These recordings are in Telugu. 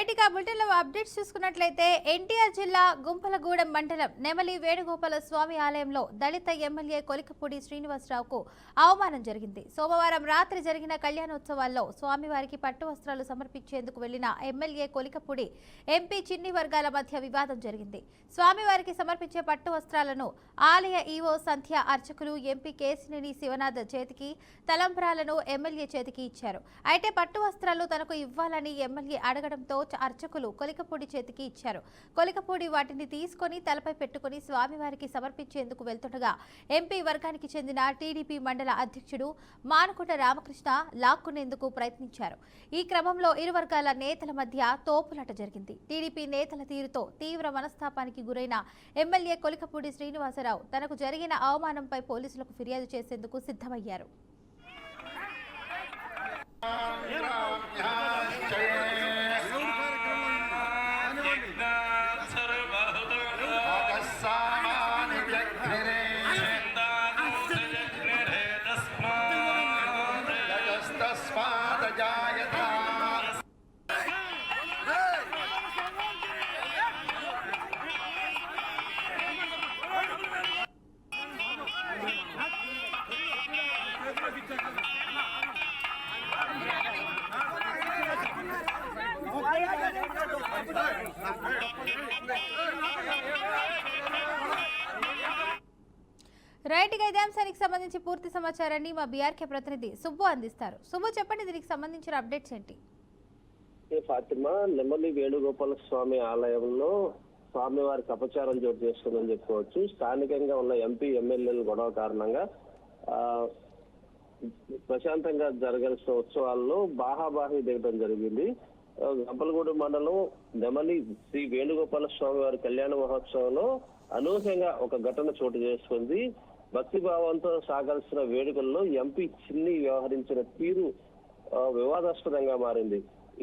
రైట్ ఇక బులెటిన్ లో అప్డేట్స్ చూసుకున్నట్లయితే ఎన్టీఆర్ జిల్లా గుంపలగూడెం మండలం నెమలి వేణుగోపాల స్వామి ఆలయంలో దళిత ఎమ్మెల్యే కొలికపూడి శ్రీనివాసరావుకు అవమానం జరిగింది. సోమవారం రాత్రి జరిగిన కళ్యాణోత్సవాల్లో స్వామివారికి పట్టు వస్త్రాలు సమర్పించేందుకు వెళ్లిన ఎమ్మెల్యే కొలికపూడి ఎంపీ చిన్ని వర్గాల మధ్య వివాదం జరిగింది. స్వామివారికి సమర్పించే పట్టు వస్త్రాలను ఆలయ ఈవో సంధ్య అర్చకులు ఎంపీ కేసినేని శివనాథ్ చేతికి, తలంబ్రాలను ఎమ్మెల్యే చేతికి ఇచ్చారు. అయితే పట్టు వస్త్రాలు తనకు ఇవ్వాలని ఎమ్మెల్యే అడగడంతో అర్చకులు కొలికపూడి చేతికి ఇచ్చారు. కొలికపూడి వాటిని తీసుకొని తలపై పెట్టుకుని స్వామివారికి సమర్పించేందుకు వెళ్తుండగా ఎంపీ వర్గానికి చెందిన టీడీపీ మండల అధ్యక్షుడు మానుకుంట రామకృష్ణ లాక్కునేందుకు ప్రయత్నించారు. ఈ క్రమంలో ఇరు వర్గాల నేతల మధ్య తోపులాట జరిగింది. టీడీపీ నేతల తీరుతో తీవ్ర మనస్తాపానికి గురైన ఎమ్మెల్యే కొలికపూడి శ్రీనివాసరావు తనకు జరిగిన అవమానంపై పోలీసులకు ఫిర్యాదు చేసేందుకు సిద్ధమయ్యారు. రైట్ గా ఇదే అంశానికి సంబంధించి పూర్తి సమాచారాన్ని మా బీఆర్కే ప్రతినిధి సుబ్బు అందిస్తారు. సుబ్బు, చెప్పండి, దీనికి సంబంధించిన అప్డేట్స్ ఏంటి? ఫాతిమా, నెమలి వేణుగోపాల స్వామి ఆలయంలో స్వామివారికి అపచారం చోటు చేసుకుందని చెప్పుకోవచ్చు. స్థానికంగా ఉన్న ఎంపీ ఎమ్మెల్యేల గొడవ కారణంగా ప్రశాంతంగా జరగాల్సిన ఉత్సవాల్లో బాహాబాహి దిగడం జరిగింది. గంపలగూడెం మండలం నెమలి శ్రీ వేణుగోపాల స్వామి వారి కళ్యాణ మహోత్సవంలో అనూహ్యంగా ఒక ఘటన చోటు చేసుకుంది. భక్తిభావంతో సాగాల్సిన వేడుకల్లో ఎంపీ చిన్ని వ్యవహరించిన తీరు వివాదాస్పదంగా మారింది.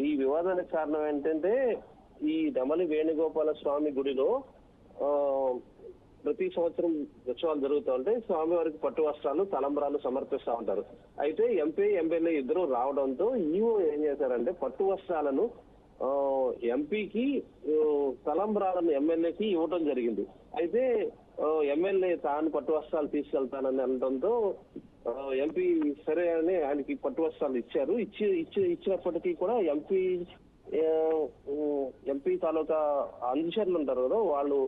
ఈ వివాదానికి కారణం ఏంటంటే, ఈ నెమలి వేణుగోపాల స్వామి గుడిలో ప్రతి సంవత్సరం ఉత్సవాలు జరుగుతూ ఉంటాయి. స్వామివారికి పట్టు వస్త్రాలు, తలంబ్రాలు సమర్పిస్తూ ఉంటారు. అయితే ఎంపీ ఎమ్మెల్యే ఇద్దరు రావడంతో ఈవో ఏం చేశారంటే పట్టు వస్త్రాలను ఎంపీకి, తలంబ్రాలను ఎమ్మెల్యేకి ఇవ్వడం జరిగింది. అయితే ఎమ్మెల్యే తాను పట్టు వస్త్రాలు తీసుకెళ్తానని అనడంతో ఎంపీ సరే అని ఆయనకి పట్టు వస్త్రాలు ఇచ్చారు. ఇచ్చినప్పటికీ కూడా ఎంపీ తాలూకా అనుచరులు ఉంటారు కదా, వాళ్ళు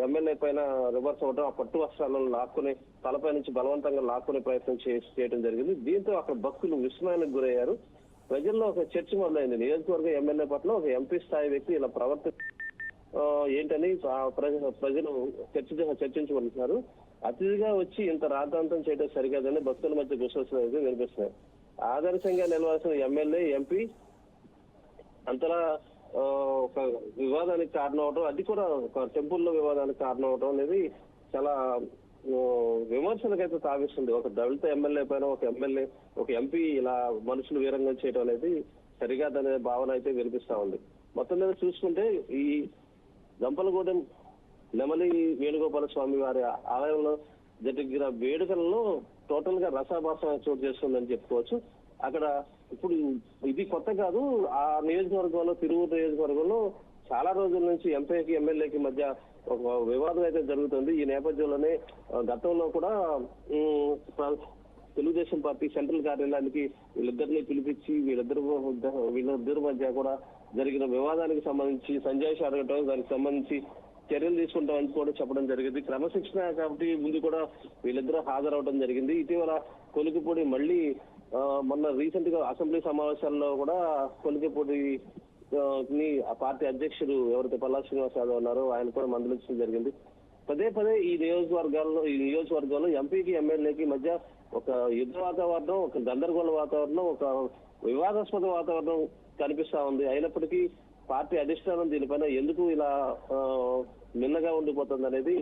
ఎమ్మెల్యే పైన రివర్స్ అవ్వడం, ఆ పట్టు వస్త్రాలను లాక్కునే తలపై నుంచి బలవంతంగా లాక్కునే ప్రయత్నం చేయడం జరిగింది. దీంతో అక్కడ భక్తులు విస్మయానికి గురయ్యారు. ప్రజల్లో ఒక చర్చ మొదలైంది. నియోజకవర్గ ఎమ్మెల్యే పట్ల ఒక ఎంపీ స్థాయి వ్యక్తి ఇలా ఏంటని ప్రజలు చర్చించబడుతున్నారు. అతిథిగా వచ్చి ఇంత రాద్ధాంతం చేయడం సరికాదని భక్తుల మధ్య గుసగుసలు వినిపిస్తున్నాయి. ఆదర్శంగా నిలవాల్సిన ఎమ్మెల్యే, ఎంపీ అంతలా ఒక వివాదానికి కారణం అవడం, అది కూడా ఒక టెంపుల్లో వివాదానికి కారణం అవడం అనేది చాలా విమర్శలకైతే తావిస్తుంది. ఒక దళిత ఎమ్మెల్యే పైన ఒక ఎంపీ ఇలా మనుషులు వీరంగం చేయడం అనేది సరికాదనే భావన అయితే వినిపిస్తా ఉంది. మొత్తం మీద చూసుకుంటే ఈ గంపలగూడెం నెమలి వేణుగోపాల స్వామి వారి ఆలయంలో జరిగిన వేడుకలలో టోటల్ గా రసాభాస చోటు చేస్తుందని చెప్పుకోవచ్చు. అక్కడ ఇప్పుడు ఇది కొత్త కాదు. ఆ నియోజకవర్గంలో, తిరువురు నియోజకవర్గంలో చాలా రోజుల నుంచి ఎంపీకి ఎమ్మెల్యేకి మధ్య ఒక వివాదం అయితే జరుగుతుంది. ఈ నేపథ్యంలోనే గతంలో కూడా తెలుగుదేశం పార్టీ సెంట్రల్ కార్యాలయానికి వీళ్ళిద్దరిని పిలిపించి వీళ్ళిద్దరి మధ్య కూడా జరిగిన వివాదానికి సంబంధించి సంజాయిషి అడగటం, దానికి సంబంధించి చర్యలు తీసుకుంటామని కూడా చెప్పడం జరిగింది. క్రమశిక్షణ కాబట్టి ముందు కూడా వీళ్ళిద్దరూ హాజరవడం జరిగింది. ఇటీవల కొలికపూడి మళ్ళీ మొన్న రీసెంట్ గా అసెంబ్లీ సమావేశాల్లో కూడా కొలికపూడి ఆ పార్టీ అధ్యక్షుడు ఎవరైతే పల్లా శ్రీనివాస్ యాదవ్ ఉన్నారో ఆయన కూడా మందలించడం జరిగింది. పదే ఈ నియోజకవర్గంలో ఎంపీకి ఎమ్మెల్యేకి మధ్య ఒక యుద్ధ వాతావరణం, ఒక గందరగోళ వాతావరణం, ఒక వివాదాస్పద వాతావరణం కనిపిస్తా ఉంది. అయినప్పటికీ పార్టీ అధిష్టానం దీనిపైన ఎందుకు ఇలా మిన్నగా ఉండిపోతుంది అనేది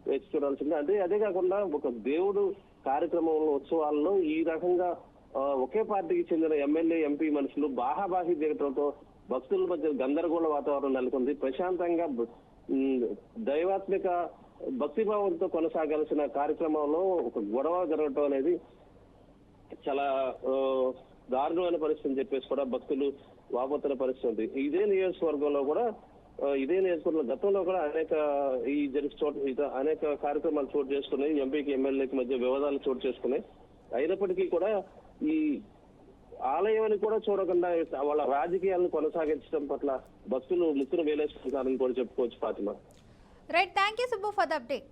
వేచి చూడాల్సింది. అదే కాకుండా ఒక దేవుడు కార్యక్రమంలో, ఉత్సవాల్లో ఈ రకంగా ఒకే పార్టీకి చెందిన ఎమ్మెల్యే, ఎంపీ మనుషులు బాహాబాహి దిగటంతో భక్తుల మధ్య గందరగోళ వాతావరణం నెలకొంది. ప్రశాంతంగా దైవాత్మిక భక్తిభావంతో కొనసాగాల్సిన కార్యక్రమంలో ఒక గొడవ జరగటం అనేది చాలా దారుణమైన పరిస్థితి అని చెప్పేసి కూడా భక్తులు వాపోతున్న పరిస్థితి ఉంది. ఇదే నియోజకవర్గంలో కూడా గతంలో కూడా అనేక అనేక కార్యక్రమాలు చోటు చేసుకున్నాయి. ఎంపీకి ఎమ్మెల్యేకి మధ్య వివాదాలు చోటు చేసుకున్నాయి. అయినప్పటికీ కూడా ఈ ఆలయాన్ని కూడా చూడకుండా వాళ్ళ రాజకీయాలను కొనసాగించడం పట్ల భక్తులు ముక్కును వేలేసుకుంటారని కూడా చెప్పుకోవచ్చు Fatima. Right, thank you Subbu for the update.